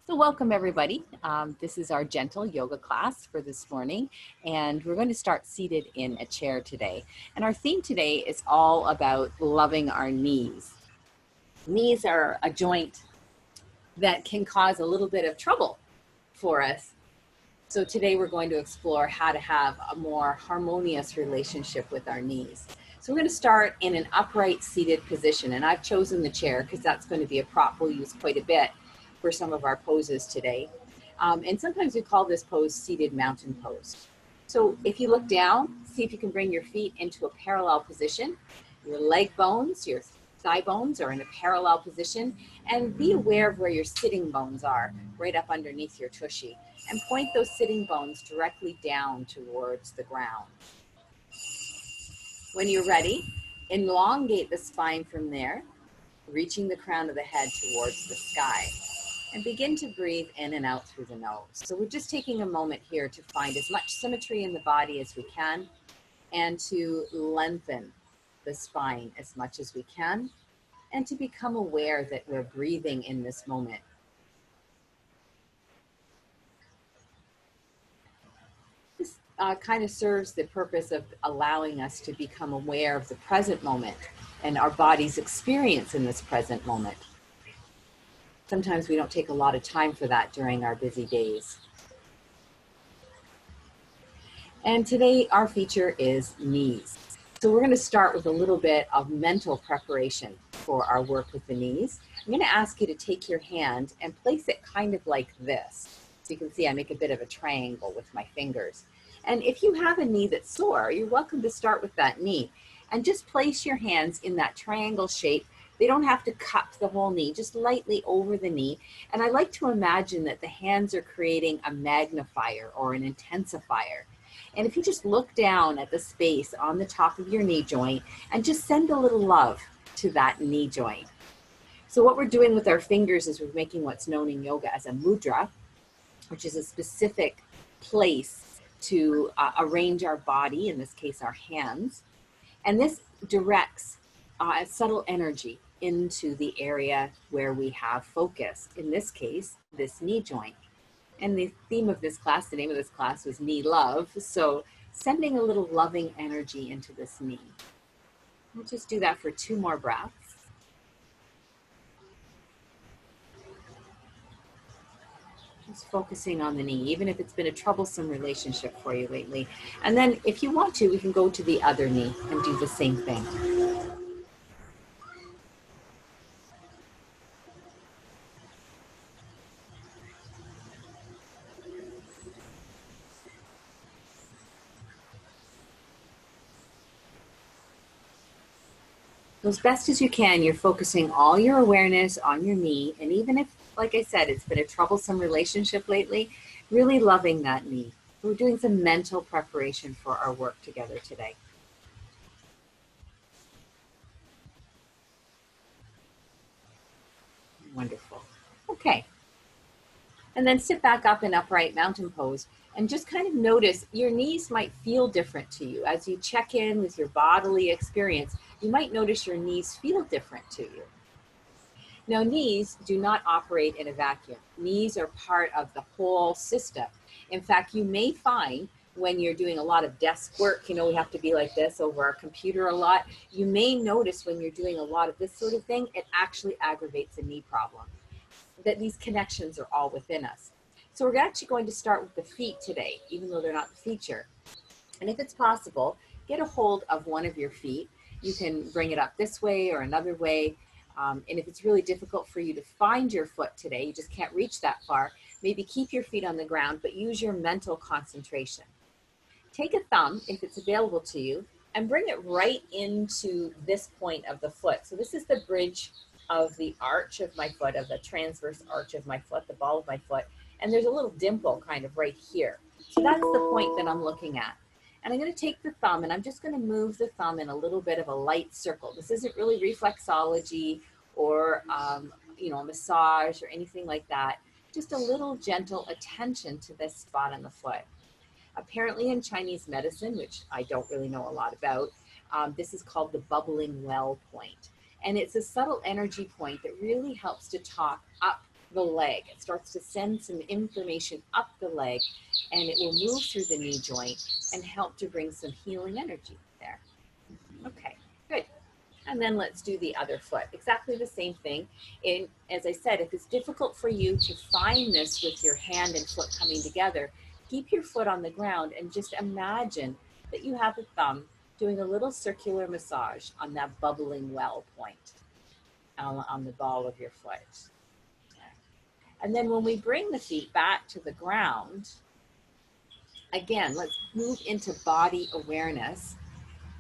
So welcome everybody. This is our gentle yoga class for this morning, and we're going to start seated in a chair today. And our theme today is all about loving our knees. Knees are a joint that can cause a little bit of trouble for us. So today we're going to explore how to have a more harmonious relationship with our knees. So we're going to start in an upright seated position, and I've chosen the chair because that's going to be a prop we'll use quite a bit for some of our poses today. And sometimes we call this pose seated mountain pose. So if you look down, see if you can bring your feet into a parallel position. Your leg bones, your thigh bones are in a parallel position, and be aware of where your sitting bones are, right up underneath your tushy, and point those sitting bones directly down towards the ground. When you're ready, elongate the spine from there, reaching the crown of the head towards the sky. And begin to breathe in and out through the nose. So we're just taking a moment here to find as much symmetry in the body as we can and to lengthen the spine as much as we can and to become aware that we're breathing in this moment. This kind of serves the purpose of allowing us to become aware of the present moment and our body's experience in this present moment. Sometimes we don't take a lot of time for that during our busy days. And today our feature is knees. So we're going to start with a little bit of mental preparation for our work with the knees. I'm going to ask you to take your hand and place it kind of like this. So you can see I make a bit of a triangle with my fingers. And if you have a knee that's sore, you're welcome to start with that knee. And just place your hands in that triangle shape. They don't have to cup the whole knee, just lightly over the knee. And I like to imagine that the hands are creating a magnifier or an intensifier. And if you just look down at the space on the top of your knee joint and just send a little love to that knee joint. So what we're doing with our fingers is we're making what's known in yoga as a mudra, which is a specific place to arrange our body, in this case our hands. And this directs subtle energy into the area where we have focus, in this case, this knee joint. And the theme of this class, the name of this class was Knee Love. So sending a little loving energy into this knee. We'll just do that for 2 more breaths. Just focusing on the knee, even if it's been a troublesome relationship for you lately. And then if you want to, we can go to the other knee and do the same thing. As best as you can, you're focusing all your awareness on your knee. And even if, like I said, it's been a troublesome relationship lately, really loving that knee. We're doing some mental preparation for our work together today. Wonderful. Okay. And then sit back up in upright mountain pose and just kind of notice your knees might feel different to you. As you check in with your bodily experience, you might notice your knees feel different to you. Now, knees do not operate in a vacuum. Knees are part of the whole system. In fact, you may find when you're doing a lot of desk work, we have to be like this over our computer a lot. You may notice when you're doing a lot of this sort of thing, it actually aggravates a knee problem. That these connections are all within us. So we're actually going to start with the feet today, even though they're not the feature. And if it's possible, get a hold of one of your feet. You can bring it up this way or another way. And if it's really difficult for you to find your foot today, you just can't reach that far, maybe keep your feet on the ground, but use your mental concentration. Take a thumb, if it's available to you, and bring it right into this point of the foot. So this is the bridge of the arch of my foot, of the transverse arch of my foot, the ball of my foot, and there's a little dimple kind of right here. So that's the point that I'm looking at. And I'm going to take the thumb and I'm just going to move the thumb in a little bit of a light circle. This isn't really reflexology or a massage or anything like that. Just a little gentle attention to this spot on the foot. Apparently in Chinese medicine, which I don't really know a lot about, this is called the bubbling well point. And it's a subtle energy point that really helps to talk up the leg. It starts to send some information up the leg, and it will move through the knee joint and help to bring some healing energy there. Okay, good. And then let's do the other foot. Exactly the same thing. And as I said, if it's difficult for you to find this with your hand and foot coming together, keep your foot on the ground and just imagine that you have the thumb doing a little circular massage on that bubbling well point on the ball of your foot. And then when we bring the feet back to the ground, again, let's move into body awareness.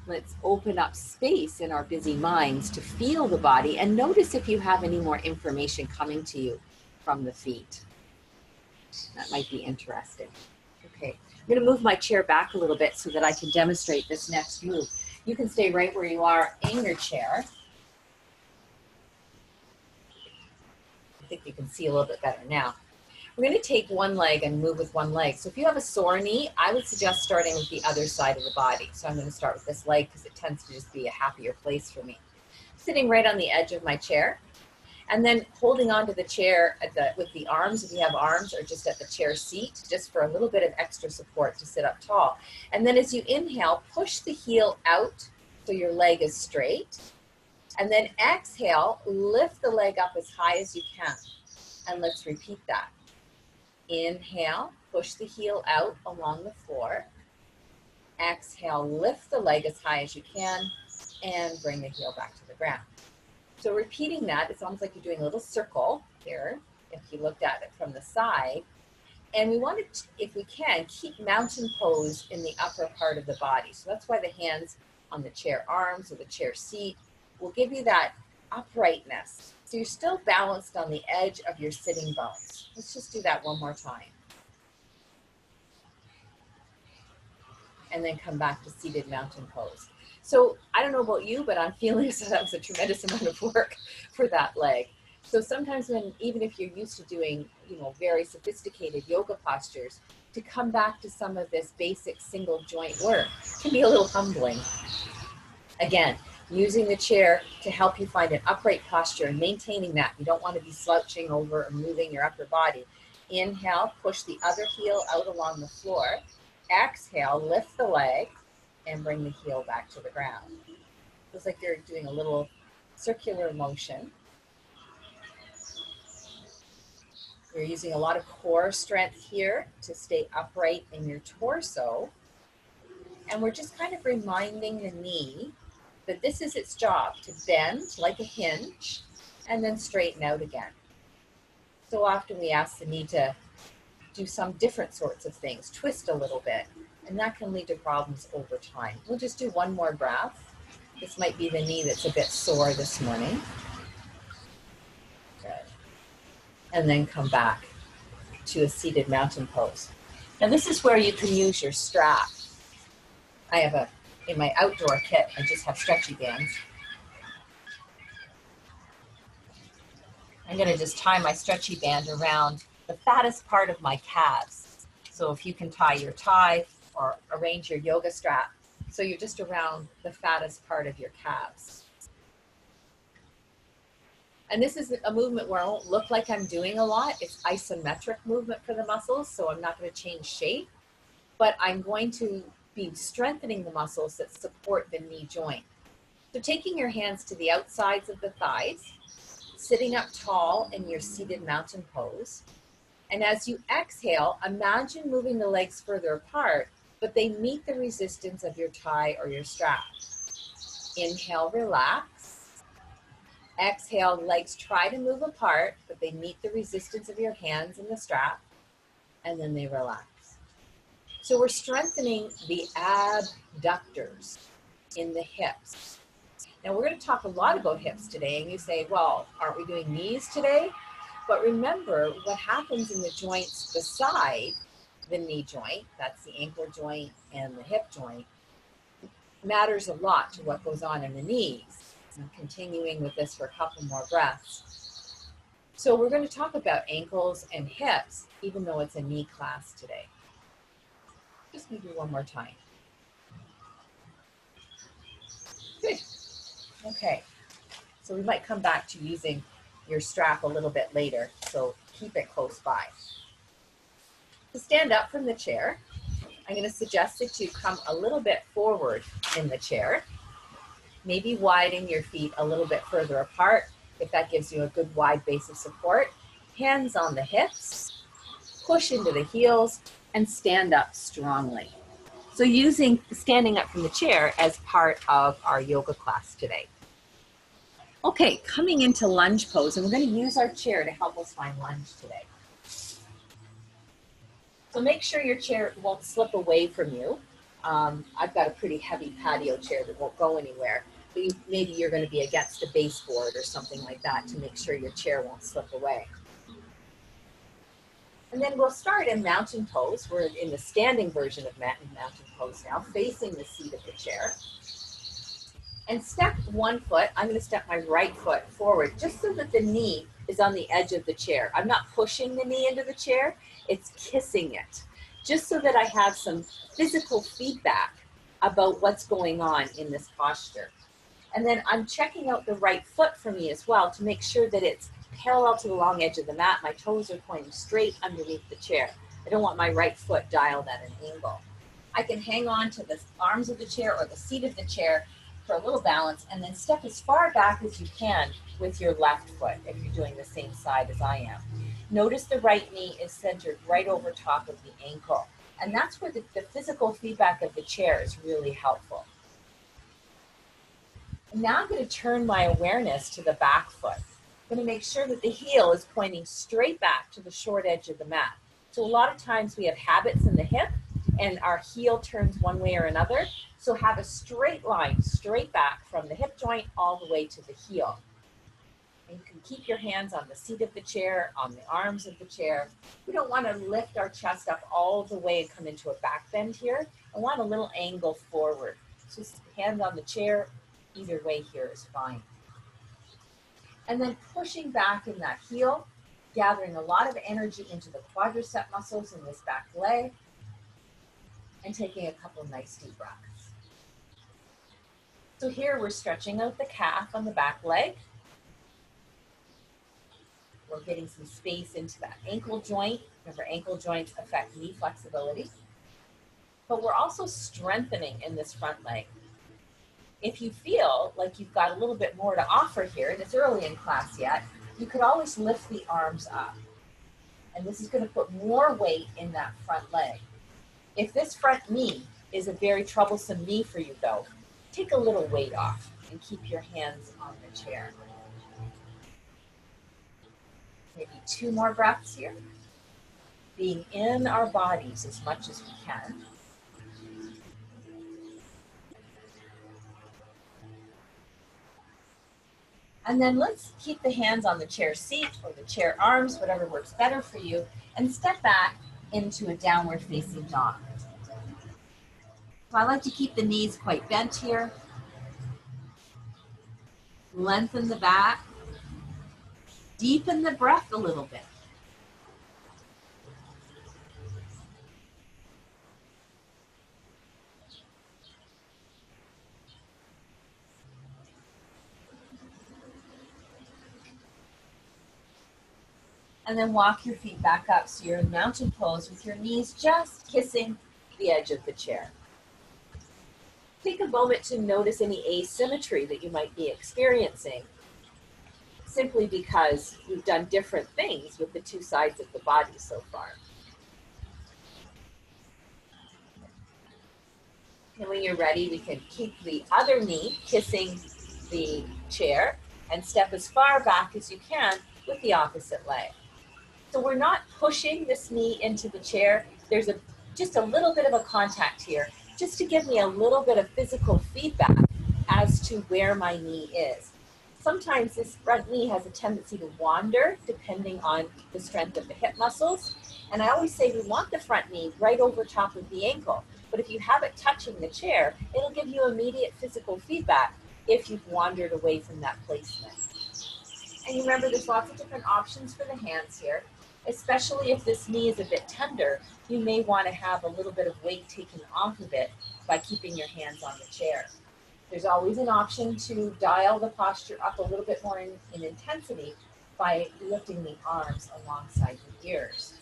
Let's open up space in our busy minds to feel the body and notice if you have any more information coming to you from the feet. That might be interesting. Okay, I'm going to move my chair back a little bit so that I can demonstrate this next move. You can stay right where you are in your chair. I think you can see a little bit better now. We're going to take one leg and move with one leg. So if you have a sore knee, I would suggest starting with the other side of the body. So I'm going to start with this leg because it tends to just be a happier place for me. Sitting right on the edge of my chair, and then holding onto the chair with the arms, if you have arms, or just at the chair seat, just for a little bit of extra support to sit up tall. And then as you inhale, push the heel out so your leg is straight. And then exhale, lift the leg up as high as you can. And let's repeat that. Inhale, push the heel out along the floor. Exhale, lift the leg as high as you can and bring the heel back to the ground. So repeating that, it's almost like you're doing a little circle here, if you looked at it from the side. And we want to, if we can, keep mountain pose in the upper part of the body. So that's why the hands on the chair arms or the chair seat will give you that uprightness. So you're still balanced on the edge of your sitting bones. Let's just do that one more time. And then come back to seated mountain pose. So I don't know about you, but I'm feeling so that was a tremendous amount of work for that leg. So sometimes even if you're used to doing, very sophisticated yoga postures, to come back to some of this basic single joint work can be a little humbling. Again, using the chair to help you find an upright posture and maintaining that. You don't want to be slouching over or moving your upper body. Inhale, push the other heel out along the floor. Exhale, lift the leg and bring the heel back to the ground. Feels like you're doing a little circular motion. You're using a lot of core strength here to stay upright in your torso. And we're just kind of reminding the knee that this is its job, to bend like a hinge and then straighten out again. So often we ask the knee to do some different sorts of things, twist a little bit, and that can lead to problems over time. We'll just do one more breath. This might be the knee that's a bit sore this morning. Good. And then come back to a seated mountain pose. Now this is where you can use your strap. I have in my outdoor kit, I just have stretchy bands. I'm gonna just tie my stretchy band around the fattest part of my calves. So if you can tie your tie or arrange your yoga strap so you're just around the fattest part of your calves. And this is a movement where I won't look like I'm doing a lot. It's isometric movement for the muscles, so I'm not going to change shape, but I'm going to be strengthening the muscles that support the knee joint. So taking your hands to the outsides of the thighs, sitting up tall in your seated mountain pose. And as you exhale, imagine moving the legs further apart, but they meet the resistance of your tie or your strap. Inhale, relax. Exhale, legs try to move apart, but they meet the resistance of your hands and the strap, and then they relax. So we're strengthening the abductors in the hips. Now we're going to talk a lot about hips today, and you say, well, aren't we doing knees today? But remember, what happens in the joints beside the knee joint, that's the ankle joint and the hip joint, matters a lot to what goes on in the knees. I'm continuing with this for a couple more breaths. So we're going to talk about ankles and hips, even though it's a knee class today. Just maybe one more time. Good. Okay. So we might come back to using your strap a little bit later, so keep it close by. To stand up from the chair, I'm going to suggest that you come a little bit forward in the chair. Maybe widen your feet a little bit further apart if that gives you a good wide base of support. Hands on the hips, push into the heels, and stand up strongly. So using standing up from the chair as part of our yoga class today. Okay, coming into lunge pose, and we're going to use our chair to help us find lunge today. So make sure your chair won't slip away from you. I've got a pretty heavy patio chair that won't go anywhere, but maybe you're going to be against a baseboard or something like that to make sure your chair won't slip away. And then we'll start in mountain pose. We're in the standing version of mountain pose now, facing the seat of the chair. And step one foot, I'm going to step my right foot forward just so that the knee is on the edge of the chair. I'm not pushing the knee into the chair, it's kissing it, just so that I have some physical feedback about what's going on in this posture. And then I'm checking out the right foot for me as well to make sure that it's parallel to the long edge of the mat. My toes are pointing straight underneath the chair. I don't want my right foot dialed at an angle. I can hang on to the arms of the chair or the seat of the chair for a little balance, and then step as far back as you can with your left foot if you're doing the same side as I am. Notice the right knee is centered right over top of the ankle, and that's where the physical feedback of the chair is really helpful. And now I'm going to turn my awareness to the back foot. I'm going to make sure that the heel is pointing straight back to the short edge of the mat. So a lot of times we have habits in the hip and our heel turns one way or another. So have a straight line straight back from the hip joint all the way to the heel. And you can keep your hands on the seat of the chair, on the arms of the chair. We don't want to lift our chest up all the way and come into a back bend here. I want a little angle forward. So just hands on the chair, either way here is fine. And then pushing back in that heel, gathering a lot of energy into the quadricep muscles in this back leg, and taking a couple of nice deep breaths. So here we're stretching out the calf on the back leg. We're getting some space into that ankle joint. Remember, ankle joints affect knee flexibility. But we're also strengthening in this front leg. If you feel like you've got a little bit more to offer here, and it's early in class yet, you could always lift the arms up. And this is going to put more weight in that front leg. If this front knee is a very troublesome knee for you though, take a little weight off and keep your hands on the chair. Maybe 2 more breaths here. Being in our bodies as much as we can. And then let's keep the hands on the chair seat or the chair arms, whatever works better for you, and step back into a downward facing dog. So I like to keep the knees quite bent here. Lengthen the back. Deepen the breath a little bit. And then walk your feet back up so you're in mountain pose with your knees just kissing the edge of the chair. Take a moment to notice any asymmetry that you might be experiencing, simply because we've done different things with the 2 sides of the body so far. And when you're ready, we can keep the other knee kissing the chair and step as far back as you can with the opposite leg. So we're not pushing this knee into the chair. There's just a little bit of a contact here, just to give me a little bit of physical feedback as to where my knee is. Sometimes this front knee has a tendency to wander depending on the strength of the hip muscles. And I always say we want the front knee right over top of the ankle. But if you have it touching the chair, it'll give you immediate physical feedback if you've wandered away from that placement. And you remember there's lots of different options for the hands here. Especially if this knee is a bit tender, you may want to have a little bit of weight taken off of it by keeping your hands on the chair. There's always an option to dial the posture up a little bit more in intensity by lifting the arms alongside the ears.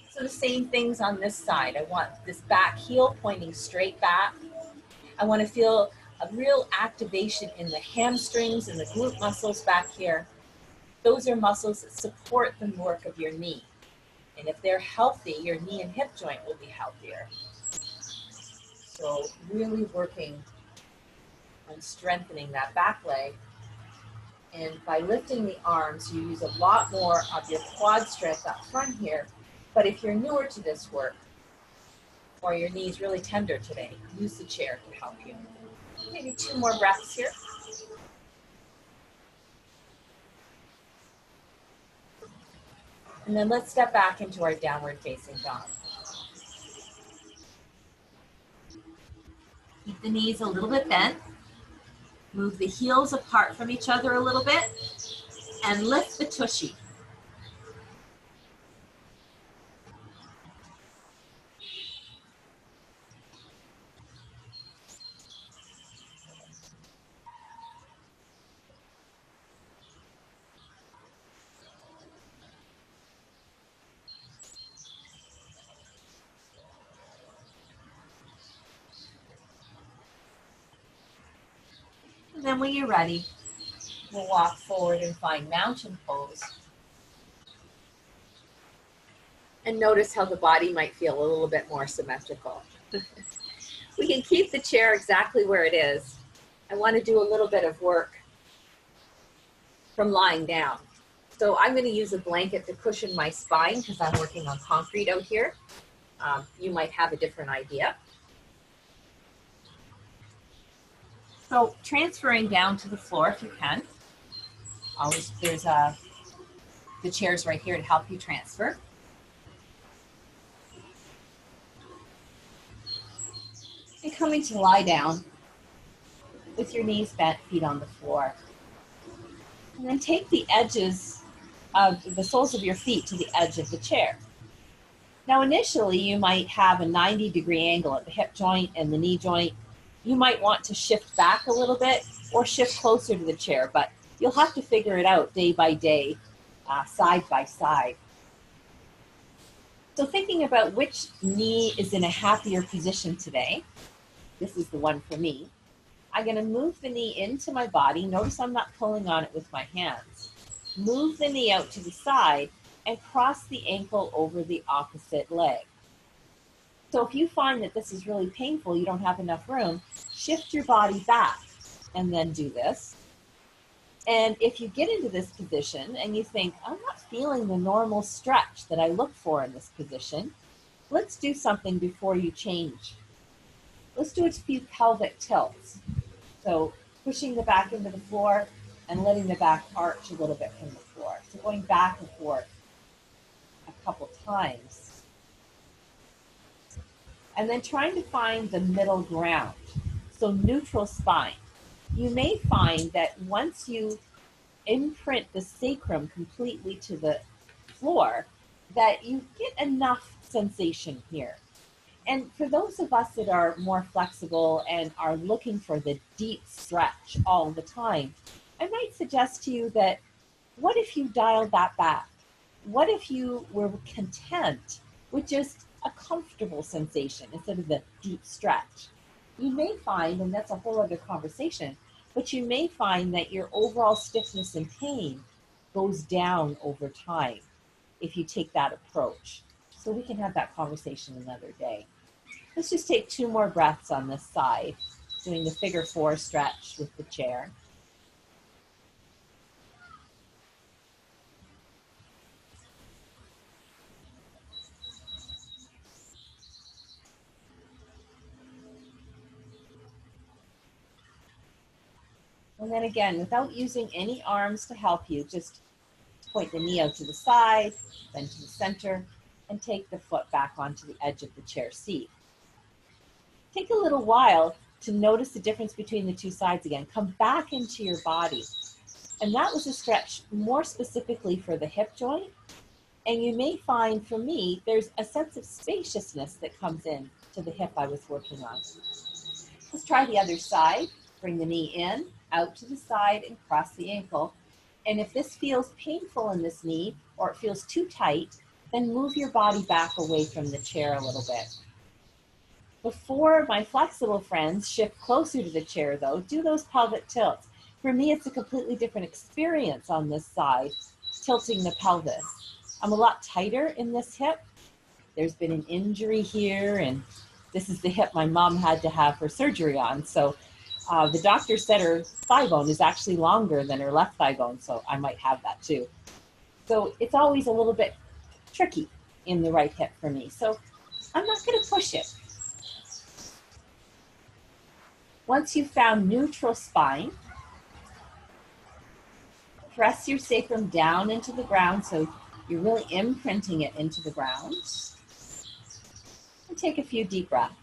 So the same things on this side. I want this back heel pointing straight back. I want to feel a real activation in the hamstrings and the glute muscles back here. Those are muscles that support the work of your knee. And if they're healthy, your knee and hip joint will be healthier. So really working on strengthening that back leg. And by lifting the arms, you use a lot more of your quad strength up front here. But if you're newer to this work, or your knee's really tender today, use the chair to help you. Maybe 2 more breaths here. And then let's step back into our downward facing dog. Keep the knees a little bit bent. Move the heels apart from each other a little bit and lift the tushy. And then when you're ready, we'll walk forward and find mountain pose. And notice how the body might feel a little bit more symmetrical. We can keep the chair exactly where it is. I want to do a little bit of work from lying down. So I'm going to use a blanket to cushion my spine because I'm working on concrete out here. You might have a different idea. So transferring down to the floor if you can. Always, there's the chairs right here to help you transfer. And coming to lie down with your knees bent, feet on the floor. And then take the edges of the soles of your feet to the edge of the chair. Now initially you might have a 90-degree angle at the hip joint and the knee joint. You might want to shift back a little bit or shift closer to the chair, but you'll have to figure it out day by day, side by side. So thinking about which knee is in a happier position today, this is the one for me. I'm going to move the knee into my body. Notice I'm not pulling on it with my hands. Move the knee out to the side and cross the ankle over the opposite leg. So if you find that this is really painful, you don't have enough room, shift your body back and then do this. And if you get into this position and you think, I'm not feeling the normal stretch that I look for in this position, let's do something before you change. Let's do a few pelvic tilts. So pushing the back into the floor and letting the back arch a little bit from the floor. So going back and forth a couple times. And then trying to find the middle ground. So neutral spine. You may find that once you imprint the sacrum completely to the floor, that you get enough sensation here. And for those of us that are more flexible and are looking for the deep stretch all the time, I might suggest to you that what if you dialed that back? What if you were content with just a comfortable sensation instead of the deep stretch? You may find, and that's a whole other conversation, but you may find that your overall stiffness and pain goes down over time if you take that approach. So we can have that conversation another day. Let's just take 2 more breaths on this side, doing the figure 4 stretch with the chair. And then again, without using any arms to help you, just point the knee out to the side, then to the center, and take the foot back onto the edge of the chair seat. Take a little while to notice the difference between the 2 sides again. Come back into your body. And that was a stretch more specifically for the hip joint. And you may find, for me, there's a sense of spaciousness that comes in to the hip I was working on. Let's try the other side. Bring the knee in, out to the side, and cross the ankle. And if this feels painful in this knee or it feels too tight, then move your body back away from the chair a little bit. Before my flexible friends shift closer to the chair though, do those pelvic tilts. For me, it's a completely different experience on this side, tilting the pelvis. I'm a lot tighter in this hip. There's been an injury here, and this is the hip my mom had to have her surgery on. So the doctor said her thigh bone is actually longer than her left thigh bone, so I might have that too. So it's always a little bit tricky in the right hip for me. So I'm not going to push it. Once you've found neutral spine, press your sacrum down into the ground so you're really imprinting it into the ground. And take a few deep breaths.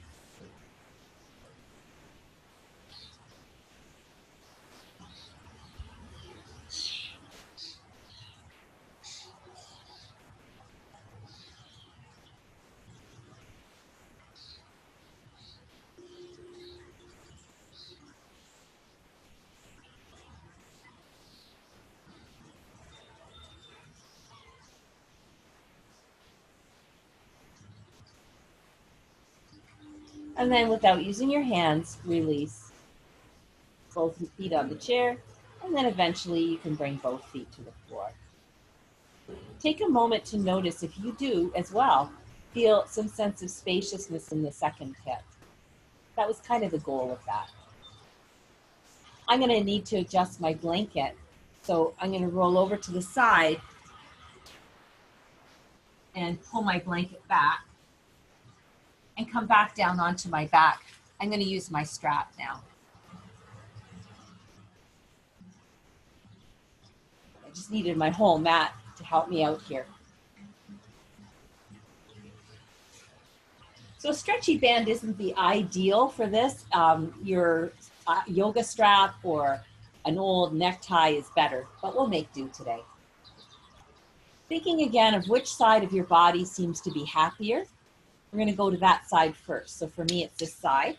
And then without using your hands, release both feet on the chair, and then eventually you can bring both feet to the floor. Take a moment to notice if you do as well feel some sense of spaciousness in the second hip. That was kind of the goal of that. I'm going to need to adjust my blanket, so I'm going to roll over to the side and pull my blanket back and come back down onto my back. I'm going to use my strap now. I just needed my whole mat to help me out here. So a stretchy band isn't the ideal for this. Your yoga strap or an old necktie is better, but we'll make do today. Thinking again of which side of your body seems to be happier, we're going to go to that side first. So for me, it's this side.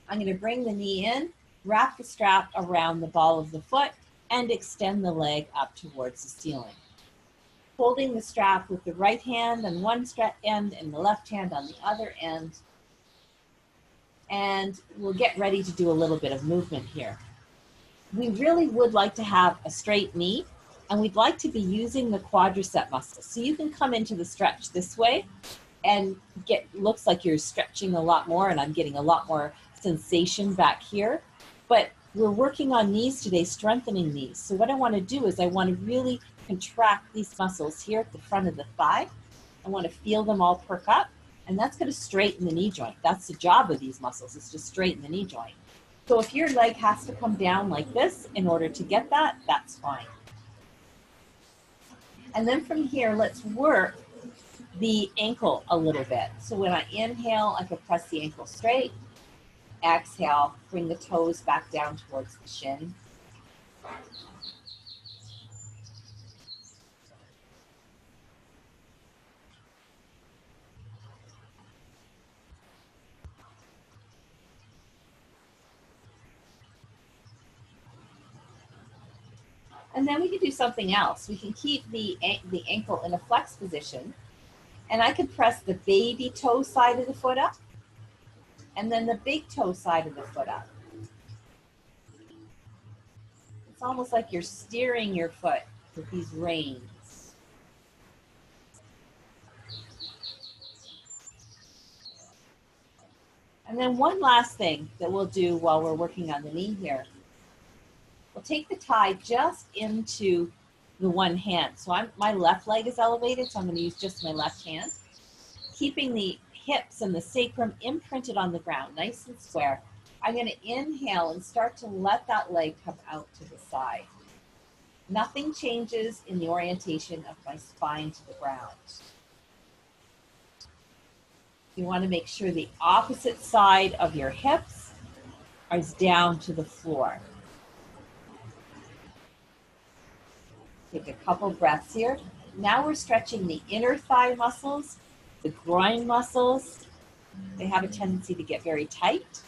I'm going to bring the knee in, wrap the strap around the ball of the foot, and extend the leg up towards the ceiling. Holding the strap with the right hand on one end and the left hand on the other end. And we'll get ready to do a little bit of movement here. We really would like to have a straight knee, and we'd like to be using the quadricep muscles. So you can come into the stretch this way and looks like you're stretching a lot more, and I'm getting a lot more sensation back here. But we're working on knees today, strengthening knees. So what I want to do is I want to really contract these muscles here at the front of the thigh. I want to feel them all perk up, and that's going to straighten the knee joint. That's the job of these muscles, is to straighten the knee joint. So if your leg has to come down like this in order to get that, that's fine. And then from here, let's work the ankle a little bit. So when I inhale, I can press the ankle straight. Exhale, bring the toes back down towards the shin. And then we can do something else. We can keep the ankle in a flex position, and I can press the baby toe side of the foot up, and then the big toe side of the foot up. It's almost like you're steering your foot with these reins. And then one last thing that we'll do while we're working on the knee here. We'll take the tie just into the one hand. So my left leg is elevated, so I'm going to use just my left hand. Keeping the hips and the sacrum imprinted on the ground, nice and square. I'm going to inhale and start to let that leg come out to the side. Nothing changes in the orientation of my spine to the ground. You want to make sure the opposite side of your hips is down to the floor. Take a couple breaths here. Now we're stretching the inner thigh muscles, the groin muscles. They have a tendency to get very tight.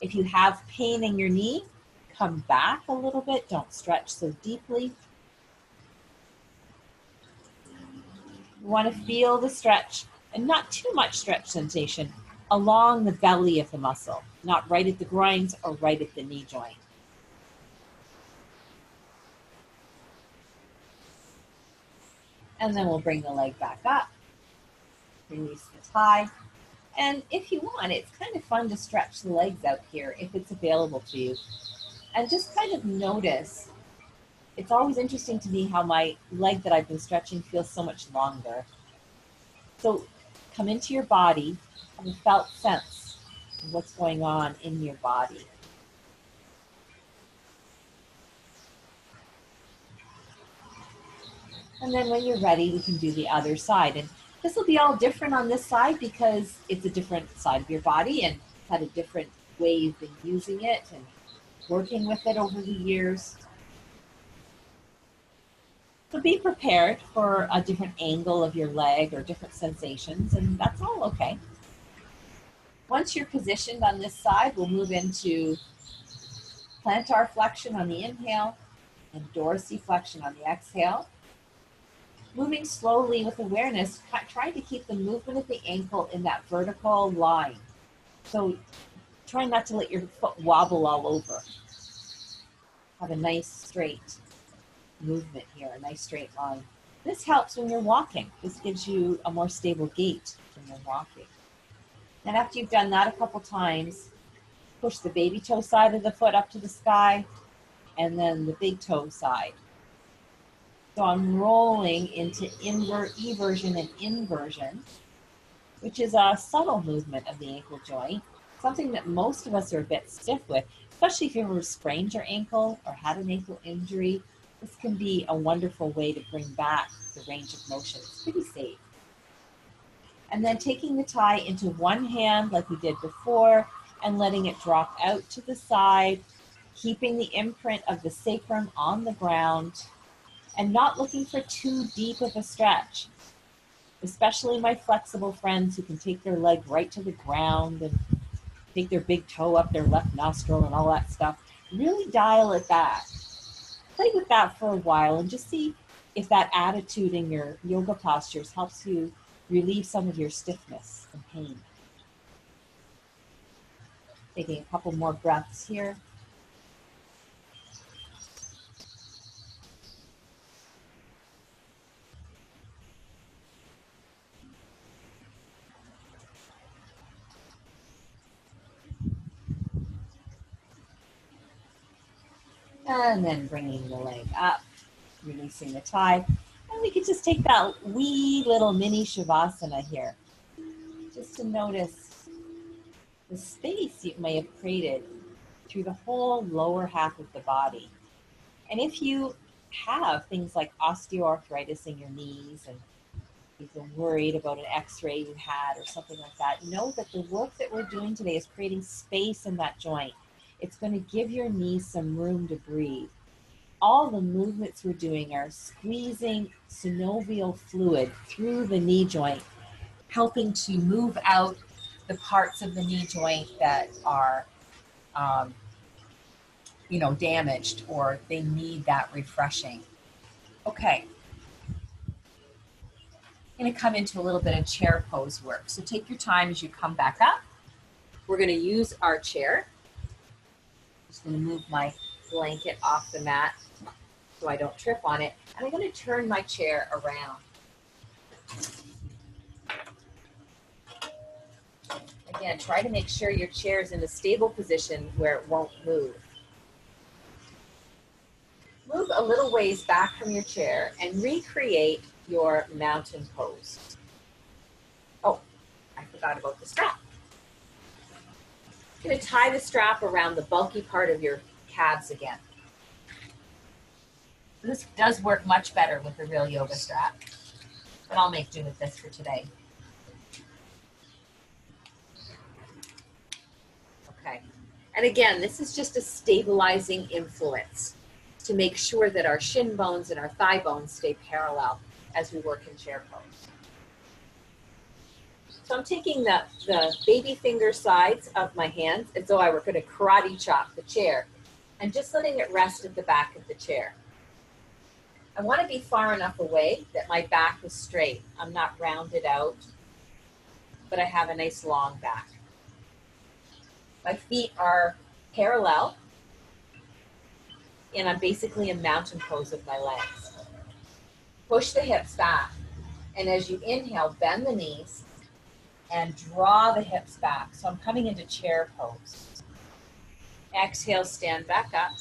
If you have pain in your knee, come back a little bit. Don't stretch so deeply. You want to feel the stretch and not too much stretch sensation along the belly of the muscle, not right at the groins or right at the knee joint. And then we'll bring the leg back up, release the tie. And if you want, it's kind of fun to stretch the legs out here if it's available to you. And just kind of notice, it's always interesting to me how my leg that I've been stretching feels so much longer. So come into your body, have a felt sense of what's going on in your body. And then when you're ready, we can do the other side. And this will be all different on this side because it's a different side of your body and had a different way you've been using it and working with it over the years. So be prepared for a different angle of your leg or different sensations, and that's all okay. Once you're positioned on this side, we'll move into plantar flexion on the inhale and dorsiflexion on the exhale. Moving slowly with awareness, trying to keep the movement of the ankle in that vertical line. So try not to let your foot wobble all over. Have a nice straight movement here, a nice straight line. This helps when you're walking. This gives you a more stable gait when you're walking. And after you've done that a couple times, push the baby toe side of the foot up to the sky and then the big toe side. So I'm rolling into eversion and inversion, which is a subtle movement of the ankle joint, something that most of us are a bit stiff with, especially if you ever sprained your ankle or had an ankle injury. This can be a wonderful way to bring back the range of motion. It's pretty safe. And then taking the tie into one hand like we did before and letting it drop out to the side, keeping the imprint of the sacrum on the ground and not looking for too deep of a stretch, especially my flexible friends who can take their leg right to the ground and take their big toe up their left nostril and all that stuff. Really dial it back. Play with that for a while and just see if that attitude in your yoga postures helps you relieve some of your stiffness and pain. Taking a couple more breaths here. And then bringing the leg up, releasing the tie. And we could just take that wee little mini Shavasana here, just to notice the space you may have created through the whole lower half of the body. And if you have things like osteoarthritis in your knees and you've been worried about an x-ray you had or something like that, know that the work that we're doing today is creating space in that joint. It's going to give your knees some room to breathe. All the movements we're doing are squeezing synovial fluid through the knee joint, helping to move out the parts of the knee joint that are damaged or they need that refreshing. Okay. I'm going to come into a little bit of chair pose work. So take your time as you come back up. We're going to use our chair. Just going to move my blanket off the mat so I don't trip on it. And I'm going to turn my chair around. Again, try to make sure your chair is in a stable position where it won't move. Move a little ways back from your chair and recreate your mountain pose. Oh, I forgot about the strap. I'm going to tie the strap around the bulky part of your calves again. This does work much better with the real yoga strap, but I'll make do with this for today. Okay, and again, this is just a stabilizing influence to make sure that our shin bones and our thigh bones stay parallel as we work in chair pose. So I'm taking the baby finger sides of my hands as though I were going to karate chop the chair and just letting it rest at the back of the chair. I want to be far enough away that my back is straight. I'm not rounded out, but I have a nice long back. My feet are parallel, and I'm basically in mountain pose with my legs. Push the hips back, and as you inhale, bend the knees and draw the hips back. So I'm coming into chair pose. Exhale, stand back up.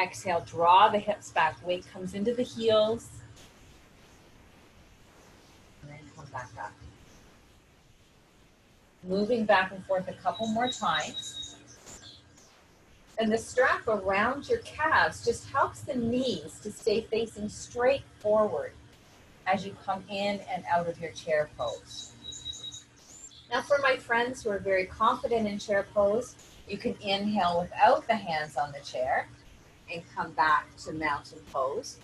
Exhale, draw the hips back. Weight comes into the heels. And then come back up. Moving back and forth a couple more times. And the strap around your calves just helps the knees to stay facing straight forward as you come in and out of your chair pose. Now for my friends who are very confident in chair pose, you can inhale without the hands on the chair and come back to mountain pose.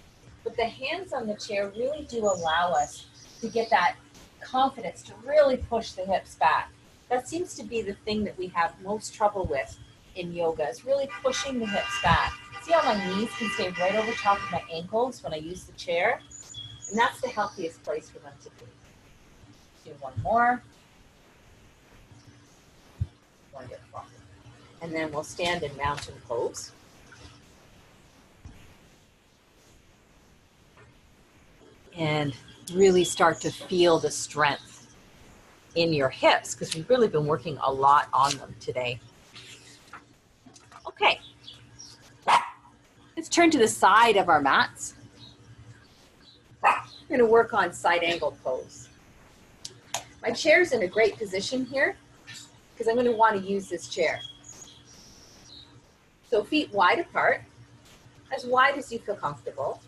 But the hands on the chair really do allow us to get that confidence to really push the hips back. That seems to be the thing that we have most trouble with in yoga, is really pushing the hips back. See how my knees can stay right over top of my ankles when I use the chair? And that's the healthiest place for them to be. Do one more. Wonderful. And then we'll stand in mountain pose. And really start to feel the strength in your hips, because we've really been working a lot on them today. Okay, let's turn to the side of our mats. We're going to work on side angle pose. My chair's in a great position here because I'm going to want to use this chair. So feet wide apart, as wide as you feel comfortable.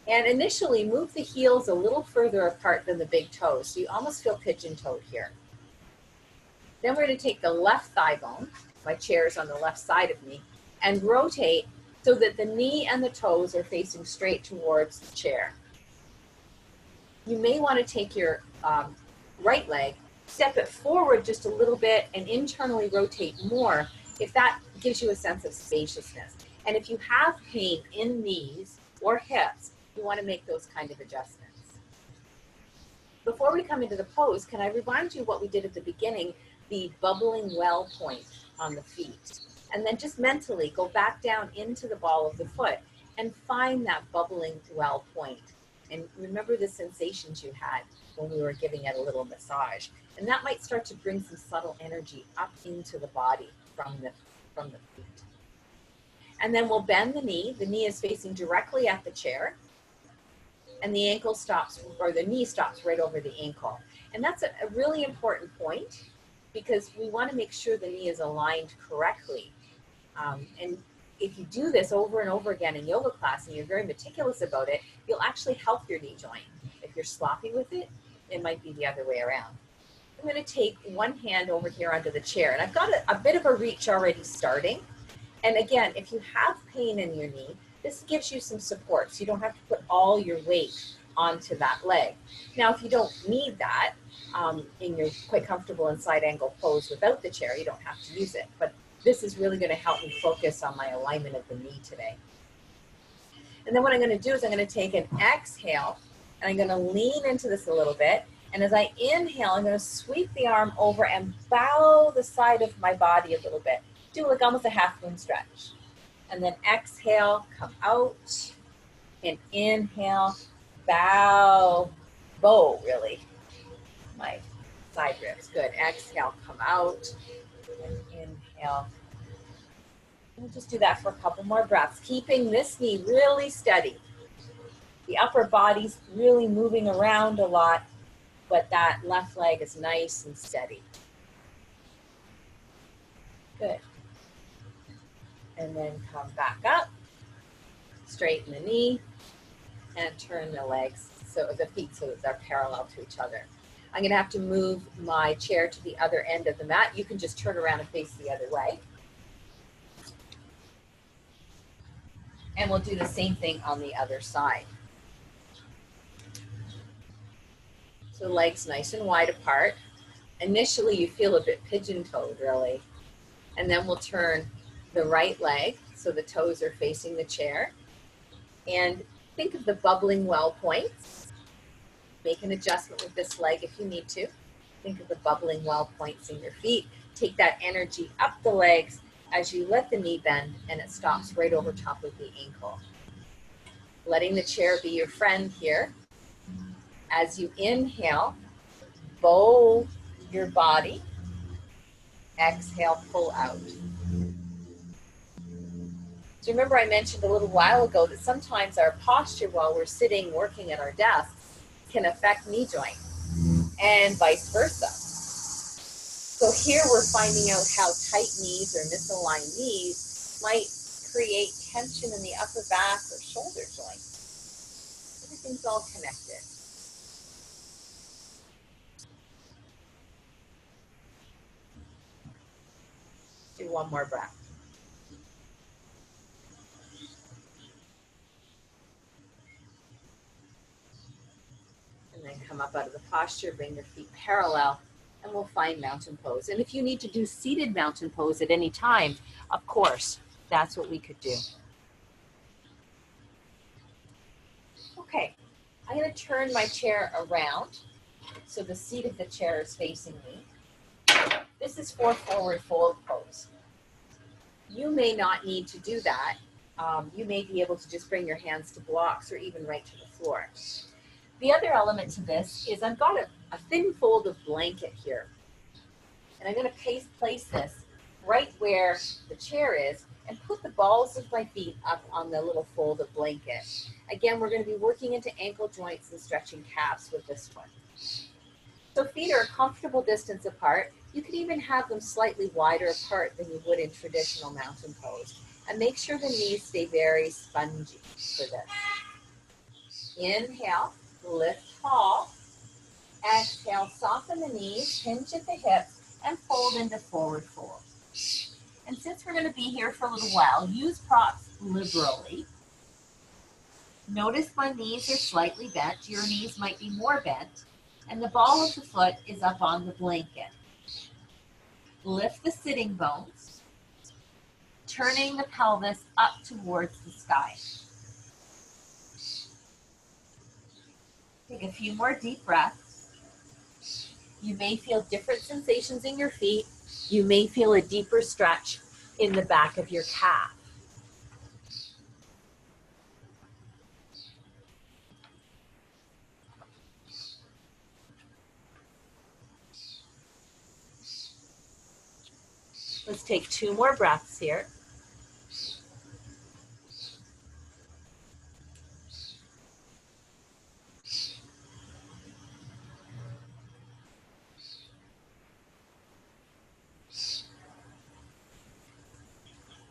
And initially move the heels a little further apart than the big toes, so you almost feel pigeon-toed here. Then we're going to take the left thigh bone, my chair is on the left side of me, and rotate so that the knee and the toes are facing straight towards the chair. You may want to take your right leg, step it forward just a little bit, and internally rotate more if that gives you a sense of spaciousness. And if you have pain in knees or hips, you want to make those kind of adjustments. Before we come into the pose, can I remind you what we did at the beginning, the bubbling well point on the feet? And then just mentally go back down into the ball of the foot and find that bubbling well point. And remember the sensations you had when we were giving it a little massage. And that might start to bring some subtle energy up into the body from the feet. And then we'll bend the knee. The knee is facing directly at the chair. And the ankle stops, or the knee stops right over the ankle. And that's a really important point because we want to make sure the knee is aligned correctly. And if you do this over and over again in yoga class and you're very meticulous about it, you'll actually help your knee joint. If you're sloppy with it, it might be the other way around. I'm going to take one hand over here onto the chair, and I've got a bit of a reach already starting. And again, if you have pain in your knee, this gives you some support, so you don't have to put all your weight onto that leg. Now, if you don't need that, and you're quite comfortable in side angle pose without the chair, you don't have to use it. But this is really going to help me focus on my alignment of the knee today. And then what I'm going to do is I'm going to take an exhale, and I'm going to lean into this a little bit. And as I inhale, I'm going to sweep the arm over and bow the side of my body a little bit. Do like almost a half moon stretch. And then exhale, come out, and inhale, bow, bow really, my side ribs. Good. Exhale, come out, and inhale. We'll just do that for a couple more breaths, keeping this knee really steady. The upper body's really moving around a lot, but that left leg is nice and steady. Good. And then come back up, straighten the knee, and turn the legs, so the feet so that they're parallel to each other. I'm going to have to move my chair to the other end of the mat. You can just turn around and face the other way. And we'll do the same thing on the other side. So legs nice and wide apart. Initially, you feel a bit pigeon-toed, really. And then we'll turn the right leg so the toes are facing the chair. And think of the bubbling well points. Make an adjustment with this leg if you need to. Think of the bubbling well points in your feet. Take that energy up the legs as you let the knee bend, and it stops right over top of the ankle. Letting the chair be your friend here. As you inhale, bow your body. Exhale, pull out. So remember I mentioned a little while ago that sometimes our posture while we're sitting working at our desks can affect knee joint and vice versa. So here we're finding out how tight knees or misaligned knees might create tension in the upper back or shoulder joint. Everything's all connected. Do one more breath. And then come up out of the posture, bring your feet parallel, and we'll find mountain pose. And if you need to do seated mountain pose at any time, of course, that's what we could do. Okay, I'm going to turn my chair around so the seat of the chair is facing me. This is for forward fold pose. You may not need to do that. You may be able to just bring your hands to blocks or even right to the floor. The other element to this is I've got a thin fold of blanket here. And I'm going to place this right where the chair is and put the balls of my feet up on the little fold of blanket. Again, we're going to be working into ankle joints and stretching calves with this one. So feet are a comfortable distance apart. You could even have them slightly wider apart than you would in traditional mountain pose. And make sure the knees stay very spongy for this. Inhale, lift tall. Exhale, soften the knees, hinge at the hips, and fold into forward fold. And since we're going to be here for a little while, use props liberally. Notice my knees are slightly bent. Your knees might be more bent. And the ball of the foot is up on the blanket. Lift the sitting bones, turning the pelvis up towards the sky. Take a few more deep breaths. You may feel different sensations in your feet. You may feel a deeper stretch in the back of your calf. Let's take 2 more breaths here.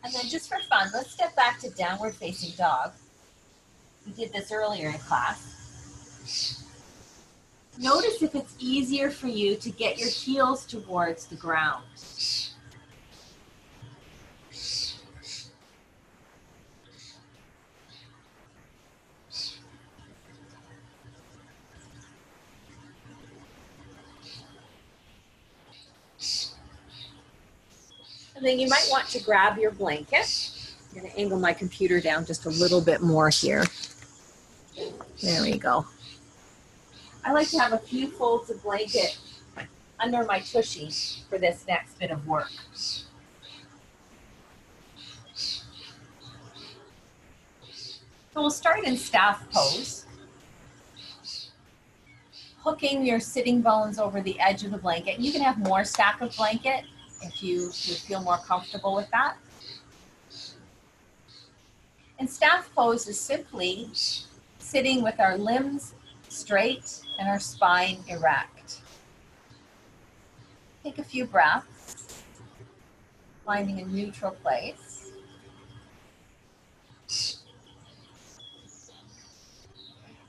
And then just for fun, let's step back to downward facing dog. We did this earlier in class. Notice if it's easier for you to get your heels towards the ground. And then you might want to grab your blanket. I'm going to angle my computer down just a little bit more here. There we go. I like to have a few folds of blanket under my tushy for this next bit of work. So we'll start in staff pose. Hooking your sitting bones over the edge of the blanket. You can have more stack of blanket if you would feel more comfortable with that. And staff pose is simply sitting with our limbs straight and our spine erect. Take a few breaths, finding a neutral place.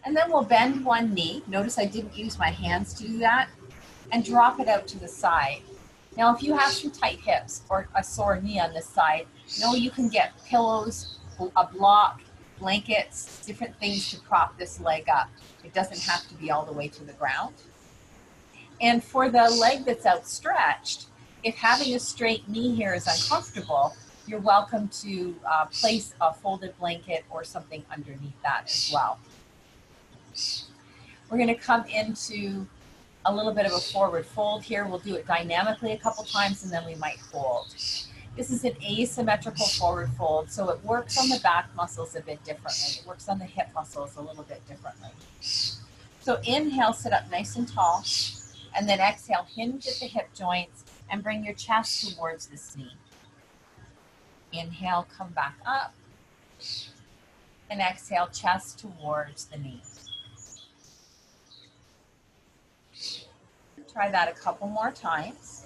And then we'll bend one knee. Notice I didn't use my hands to do that. And drop it out to the side. Now, if you have some tight hips or a sore knee on this side, know you can get pillows, a block, blankets, different things to prop this leg up. It doesn't have to be all the way to the ground. And for the leg that's outstretched, if having a straight knee here is uncomfortable, You're welcome to place a folded blanket or something underneath that as well. We're going to come into a little bit of a forward fold here. We'll do it dynamically a couple times and then we might hold. This is an asymmetrical forward fold, so it works on the back muscles a bit differently. It works on the hip muscles a little bit differently. So inhale, sit up nice and tall, and then exhale, hinge at the hip joints and bring your chest towards this knee. Inhale, come back up, and exhale, chest towards the knee. Try that a couple more times.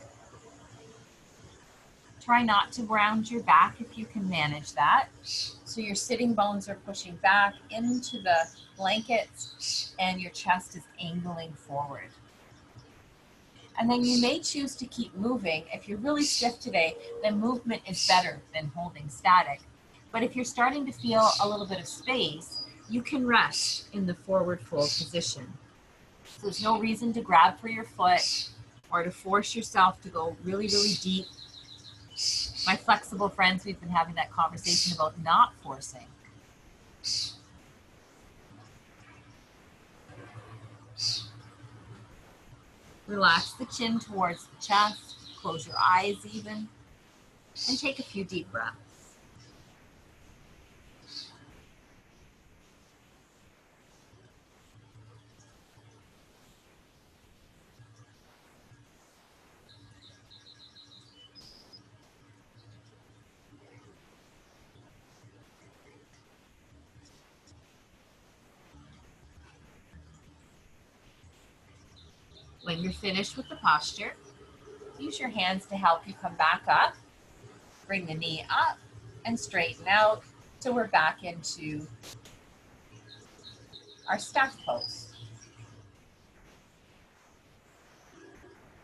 Try not to round your back if you can manage that. So your sitting bones are pushing back into the blankets and your chest is angling forward. And then you may choose to keep moving. If you're really stiff today, then movement is better than holding static. But if you're starting to feel a little bit of space, you can rest in the forward fold position. So there's no reason to grab for your foot or to force yourself to go really, really deep. My flexible friends, we've been having that conversation about not forcing. Relax the chin towards the chest, close your eyes even, and take a few deep breaths. When you're finished with the posture, use your hands to help you come back up. Bring the knee up and straighten out so we're back into our staff pose.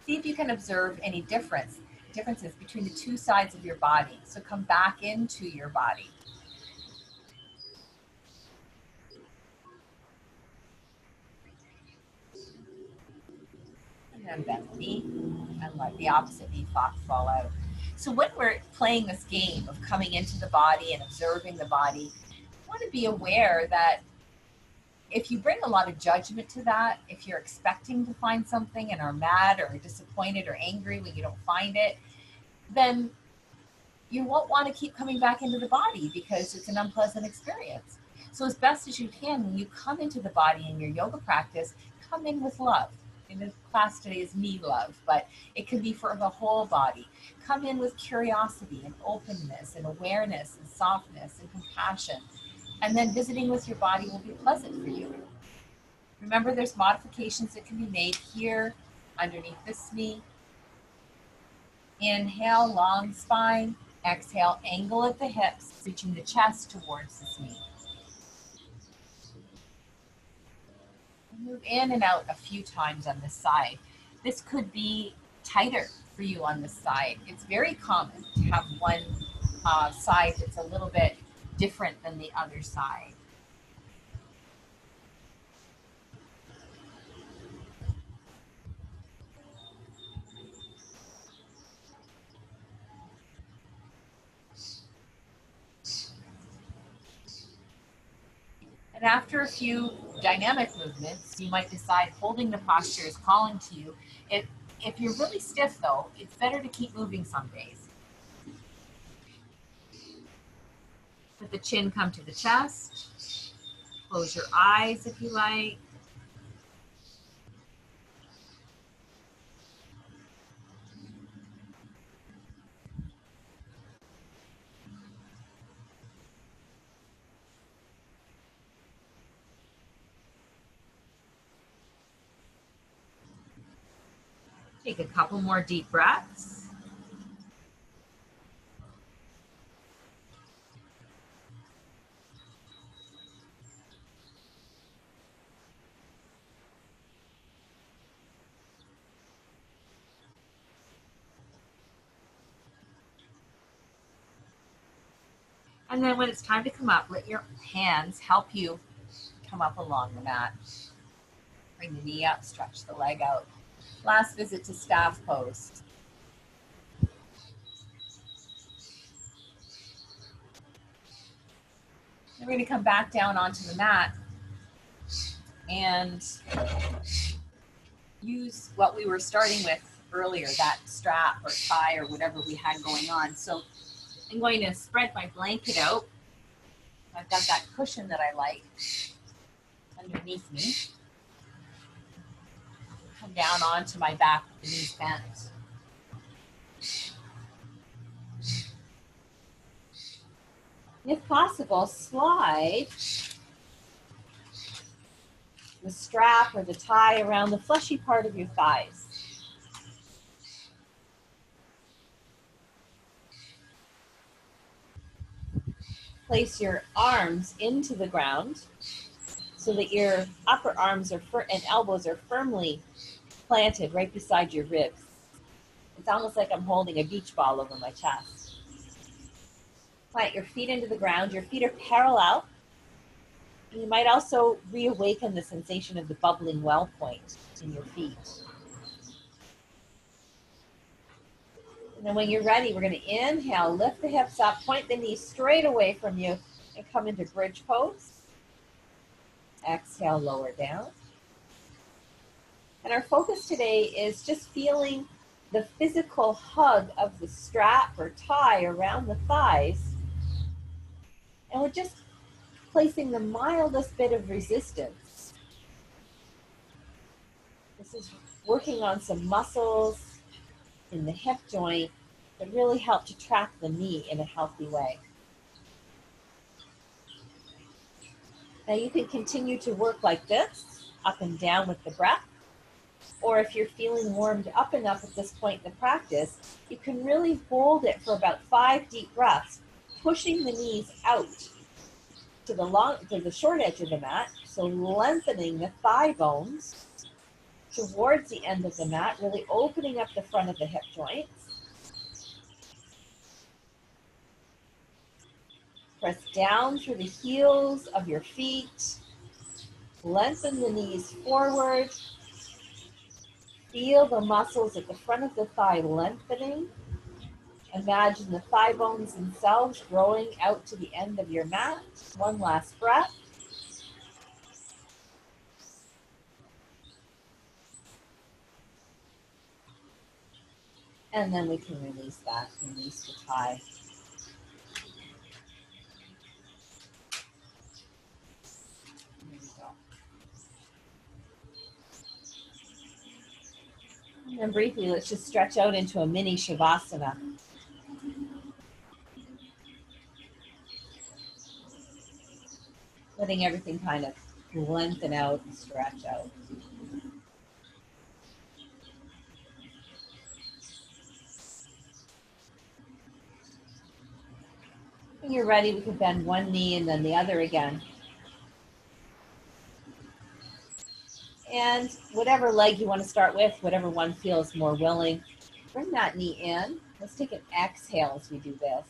See if you can observe any differences between the two sides of your body. So come back into your body. And then bend the knee and let the opposite knee fall out. So when we're playing this game of coming into the body and observing the body, you want to be aware that if you bring a lot of judgment to that, if you're expecting to find something and are mad or disappointed or angry when you don't find it, then you won't want to keep coming back into the body because it's an unpleasant experience. So as best as you can, when you come into the body in your yoga practice, come in with love. And the class today is me love, but it can be for the whole body. Come in with curiosity and openness and awareness and softness and compassion. And then visiting with your body will be pleasant for you. Remember, there's modifications that can be made here underneath this knee. Inhale, long spine. Exhale, angle at the hips, reaching the chest towards this knee. Move in and out a few times on this side. This could be tighter for you on this side. It's very common to have one side that's a little bit different than the other side. And after a few dynamic movements, you might decide holding the posture is calling to you. If you're really stiff though, it's better to keep moving some days. Let the chin come to the chest. Close your eyes if you like. Take a couple more deep breaths. And then when it's time to come up, let your hands help you come up along the mat. Bring the knee up, stretch the leg out. Last visit to staff pose. We're going to come back down onto the mat and use what we were starting with earlier, that strap or tie or whatever we had going on. So I'm going to spread my blanket out. I've got that cushion that I like underneath me. Come down onto my back with the knees bent. If possible, slide the strap or the tie around the fleshy part of your thighs. Place your arms into the ground so that your upper arms and elbows are firmly planted right beside your ribs. It's almost like I'm holding a beach ball over my chest. Plant your feet into the ground. Your feet are parallel. And you might also reawaken the sensation of the bubbling well point in your feet. And then when you're ready, we're going to inhale, lift the hips up, point the knees straight away from you, and come into bridge pose. Exhale, lower down. And our focus today is just feeling the physical hug of the strap or tie around the thighs. And we're just placing the mildest bit of resistance. This is working on some muscles in the hip joint that really help to track the knee in a healthy way. Now you can continue to work like this, up and down with the breath, or if you're feeling warmed up enough at this point in the practice, you can really hold it for about 5 deep breaths, pushing the knees out to the short edge of the mat, so lengthening the thigh bones towards the end of the mat, really opening up the front of the hip joints. Press down through the heels of your feet. Lengthen the knees forward. Feel the muscles at the front of the thigh lengthening. Imagine the thigh bones themselves growing out to the end of your mat. One last breath. And then we can release that, release the tie. There we go. And then briefly, let's just stretch out into a mini Shavasana. Letting everything kind of lengthen out and stretch out. When you're ready, we can bend one knee and then the other again. And whatever leg you want to start with, whatever one feels more willing, bring that knee in. Let's take an exhale as we do this.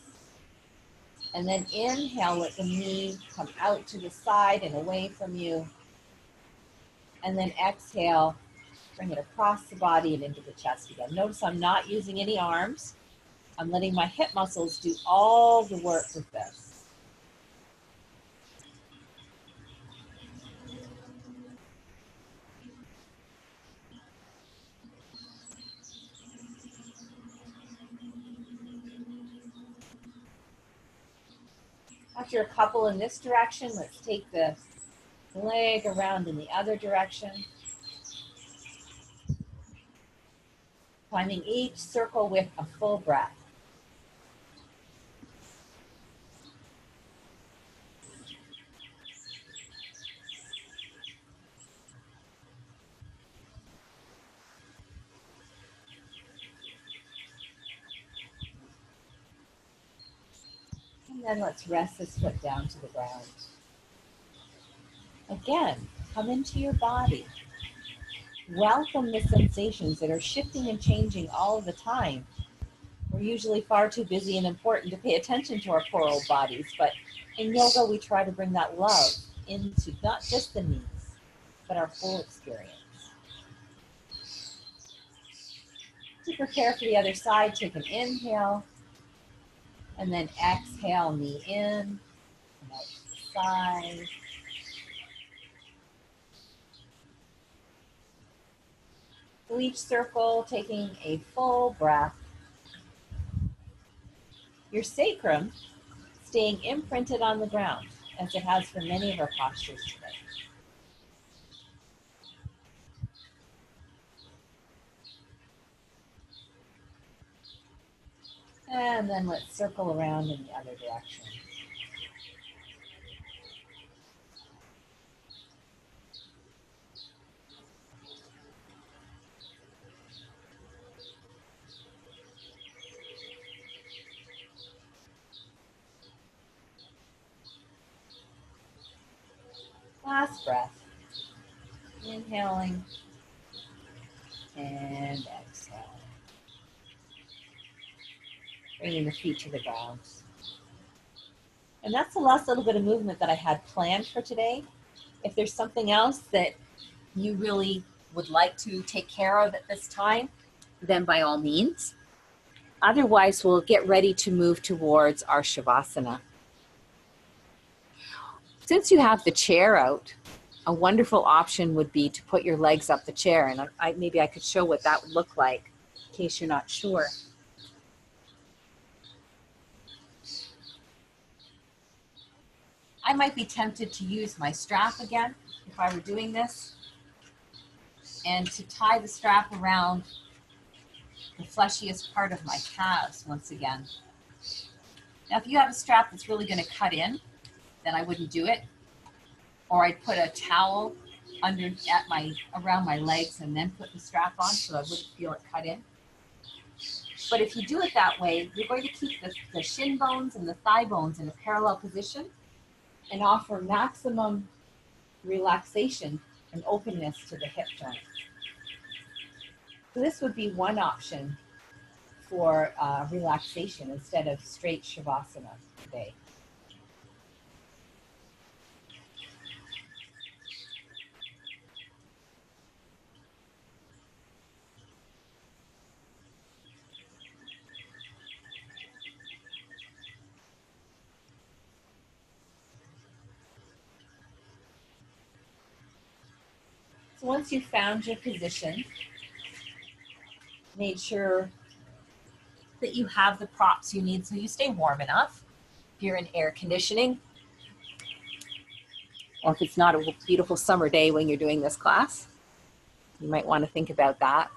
And then inhale, let the knee come out to the side and away from you. And then exhale, bring it across the body and into the chest again. Notice I'm not using any arms. I'm letting my hip muscles do all the work with this. After a couple in this direction, let's take the leg around in the other direction. Climbing each circle with a full breath. And then let's rest this foot down to the ground. Again, come into your body. Welcome the sensations that are shifting and changing all the time. We're usually far too busy and important to pay attention to our poor old bodies, but in yoga we try to bring that love into not just the knees, but our full experience. To prepare for the other side, take an inhale, and then exhale, knee in, and out to the side. So each circle, taking a full breath. Your sacrum staying imprinted on the ground, as it has for many of our postures today. And then let's circle around in the other direction. Last breath. Inhaling and exhaling. Bringing the feet to the ground. And that's the last little bit of movement that I had planned for today. If there's something else that you really would like to take care of at this time, then by all means. Otherwise, we'll get ready to move towards our Shavasana. Since you have the chair out, a wonderful option would be to put your legs up the chair. And maybe I could show what that would look like in case you're not sure. I might be tempted to use my strap again if I were doing this, and to tie the strap around the fleshiest part of my calves once again. Now, if you have a strap that's really going to cut in, then I wouldn't do it. Or I'd put a towel around my legs and then put the strap on so I wouldn't feel it cut in. But if you do it that way, you're going to keep the shin bones and the thigh bones in a parallel position and offer maximum relaxation and openness to the hip joint. So this would be one option for relaxation instead of straight Shavasana today. So once you've found your position, made sure that you have the props you need so you stay warm enough. If you're in air conditioning, or if it's not a beautiful summer day when you're doing this class, you might want to think about that.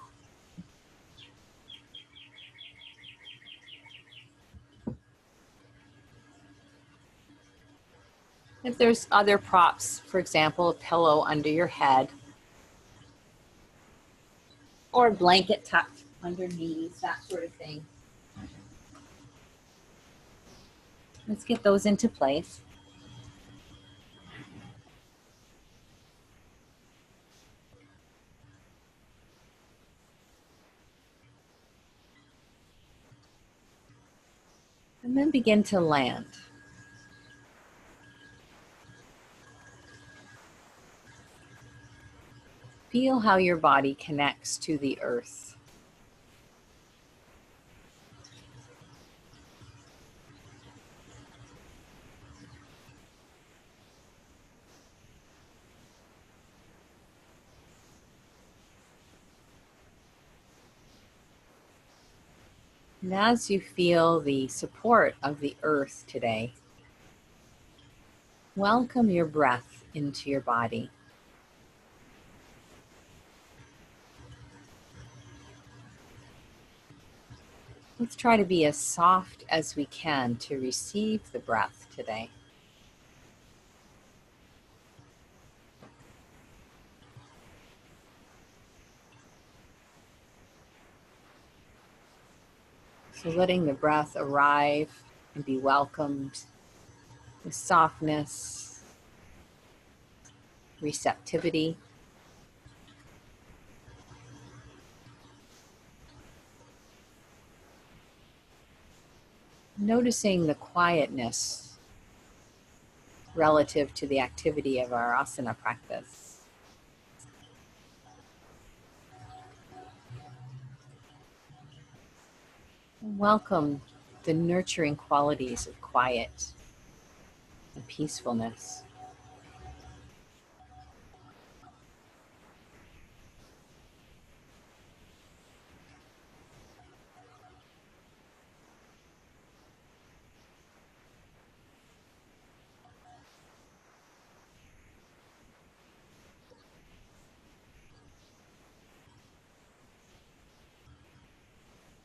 If there's other props, for example, a pillow under your head, or a blanket tucked underneath, that sort of thing. Let's get those into place. And then begin to land. Feel how your body connects to the earth. And as you feel the support of the earth today, welcome your breath into your body. Let's try to be as soft as we can to receive the breath today. So letting the breath arrive and be welcomed with softness, receptivity. Noticing the quietness relative to the activity of our asana practice. Welcome the nurturing qualities of quiet and peacefulness.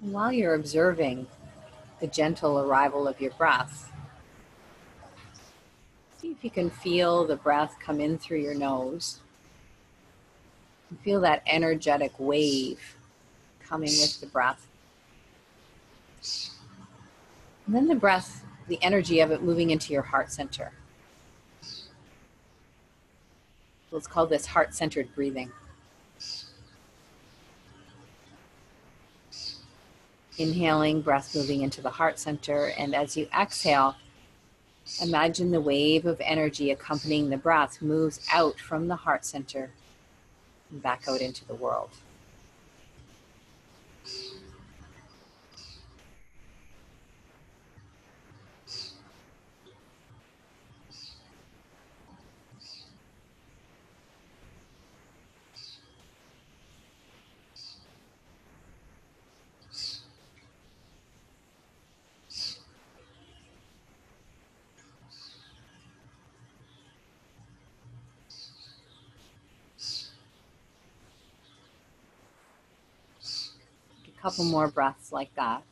And while you're observing the gentle arrival of your breath, see if you can feel the breath come in through your nose. And feel that energetic wave coming with the breath. And then the breath, the energy of it moving into your heart center. Let's call this heart-centered breathing. Inhaling, breath moving into the heart center, and as you exhale, imagine the wave of energy accompanying the breath moves out from the heart center and back out into the world. A couple more breaths like that.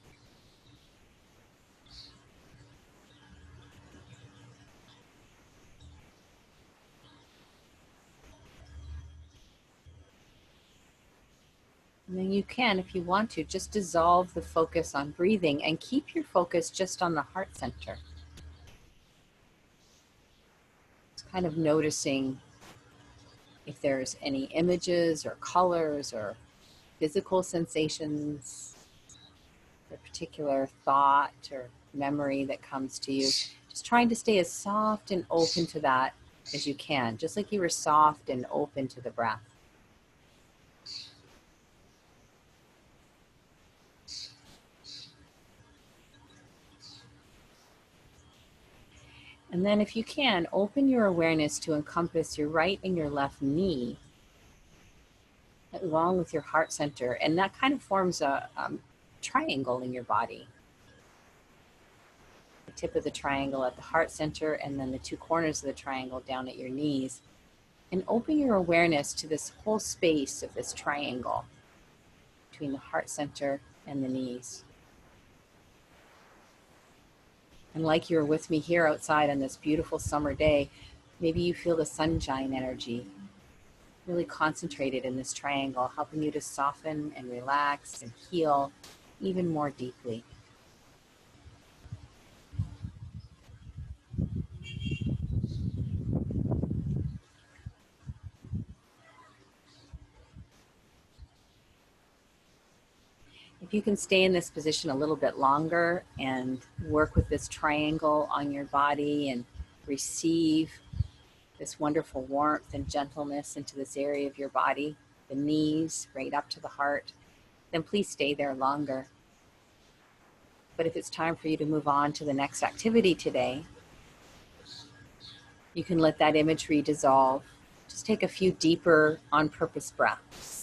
And then you can, if you want to, just dissolve the focus on breathing and keep your focus just on the heart center. It's kind of noticing if there's any images or colors or physical sensations, a particular thought or memory that comes to you. Just trying to stay as soft and open to that as you can, just like you were soft and open to the breath. And then if you can, open your awareness to encompass your right and your left knee along with your heart center. And that kind of forms a triangle in your body. The tip of the triangle at the heart center and then the two corners of the triangle down at your knees. And open your awareness to this whole space of this triangle between the heart center and the knees. And like you're with me here outside on this beautiful summer day, maybe you feel the sunshine energy really concentrated in this triangle, helping you to soften and relax and heal even more deeply. If you can stay in this position a little bit longer and work with this triangle on your body and receive this wonderful warmth and gentleness into this area of your body, the knees right up to the heart, then please stay there longer. But if it's time for you to move on to the next activity today, you can let that imagery dissolve. Just take a few deeper on-purpose breaths.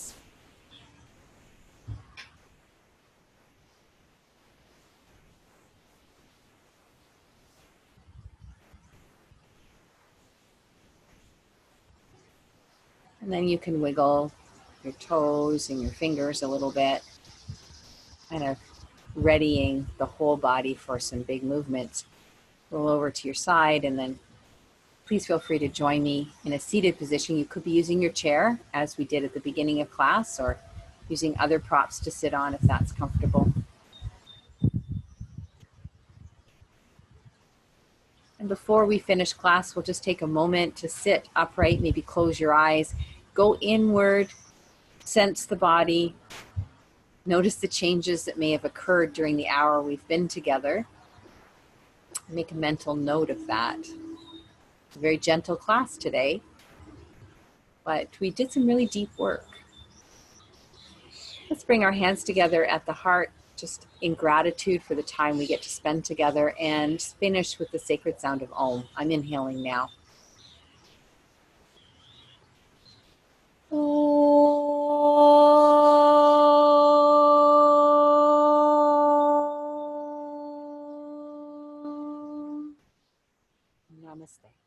And then you can wiggle your toes and your fingers a little bit, kind of readying the whole body for some big movements. Roll over to your side, and then please feel free to join me in a seated position. You could be using your chair, as we did at the beginning of class, or using other props to sit on if that's comfortable. And before we finish class, we'll just take a moment to sit upright, maybe close your eyes, go inward, sense the body, notice the changes that may have occurred during the hour we've been together. Make a mental note of that. It's a very gentle class today, but we did some really deep work. Let's bring our hands together at the heart just in gratitude for the time we get to spend together, and finish with the sacred sound of Om. I'm inhaling now. Namaste.